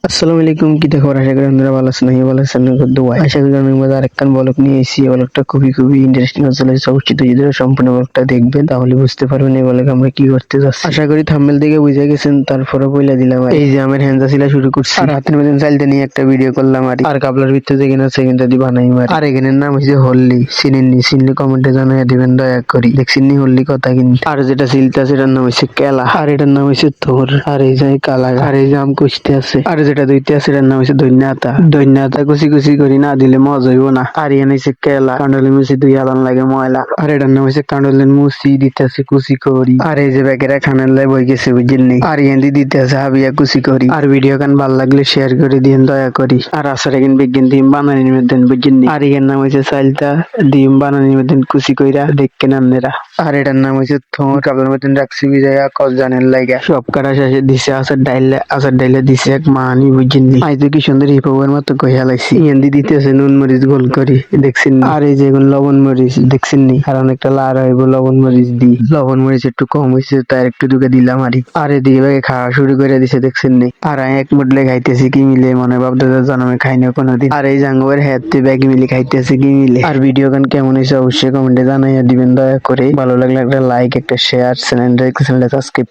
আসসালামু আলাইকুম, কি খবর? আশা করি আপনারা ভালো আছেন। আমি ভালো আছি, আপনাদের দোয়ায়। আশা করি অনেক মজা আরেকখান ব্লগ নিয়ে এসেছি। ব্লগটা খুবই খুবই ইন্টারেস্টিং হতে চলেছে। অবশ্যই যদি সম্পূর্ণ ব্লগটা দেখবেন তাহলে বুঝতে পারবেন এই ব্লগে আমরা কি করতে যাচ্ছি। আশা করি থাম্বনেল দেখে বুঝে গেছেন, তারপরে বলে দিলাম। এই যে আমার হ্যান্ডা ছিলা শুরু করছি, আর হাতের মধ্যে চালতে নিয়ে একটা ভিডিও করলাম আর কাবলার ভিতরে যে কিনা সেকেন্ডটা দিয়ে বানাই মারি। আর এখানের নাম হচ্ছে হল্লি। চিনেননি? চিনলে কমেন্টে জানিয়ে দিবেন দয়া করি। দেখছেননি হল্লি কথা কিন্তু। আর যেটা সিলটা সেটার নাম হচ্ছে কেলা, আর এটার নাম হচ্ছে থোর। আর এই যে কালা, আর এই যে আম কুচতে আছে। আর যেটা দুইতে আছে এটার নাম হচ্ছে ধন্যাতা। ধন্যাতা কুচি কুচি করি না দিলে মজা হইব না। আর ইয়ান হচ্ছে কেলা, কাঁডলের মুচি দুই আলান লাগে ময়লা। আর এটার নাম হচ্ছে কাঁডলের মুচি, দিতে আছে কুচি করি। আর এই যে বেকেরা খানের লাই বই গেছে বুঝলি। আর ইয়ান দিতে আছে হাবিয়া কুচি করি। আর ভিডিও গান ভালো লাগলে শেয়ার করে দিন দয়া করি। আর আসার এখন বিজ্ঞান ডিম বানানির মধ্যে বুঝলি। আর ইয়ার নাম হচ্ছে চালতা, ডিম বানানির মধ্যে কুচি কইরা দেখেন আপনারা। আর এটার নাম হচ্ছে থোর, কাবলার মধ্যে রাখছি বিজয়া কস জানের লাগে। সব কাটা শেষে দিছে আচার ডাইলে দিছে এক মানি বুঝিনি। আই তো কি সুন্দর হিপের মতো কইয়া লাগছি। ইয়ান্দি দিতেছে নুন মরিচ গোল করি, দেখছেন? আর এই যে এখন লবণ মরিচ, দেখছেন নি? আর অনেকটা লাল হইব লবণ মরিচ দি। লবণ মরিচ একটু কম হয়েছে তাই একটু দুকে দিলাম আর এদিকে ভাগে খাওয়া শুরু করে দিছে, দেখছেন নি? আর আমি এক মুঠলে খাইতেছি কি মিলে, মনে ভাব দাদা জন্মে খাই না কোনোদিন। আর এই জাঙ্গুয়ের হাতে ব্যাগে মিলে খাইতেছি কি মিলে। আর ভিডিও গান কেমন হয়েছে অবশ্যই কমেন্টে জানাইয়া দিবেন দয়া করে। ভালো লাগলে একটা লাইক, একটা শেয়ার, চ্যানেলটা সাবস্ক্রাইব,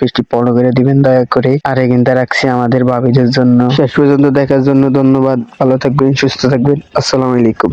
পেজটি ফলো করে দিবেন দয়া করে। আর এখানটা রাখছি আমাদের ভাবিদের জন্য। শেষ পর্যন্ত দেখার জন্য ধন্যবাদ। ভালো থাকবেন, সুস্থ থাকবেন। আসসালামু আলাইকুম।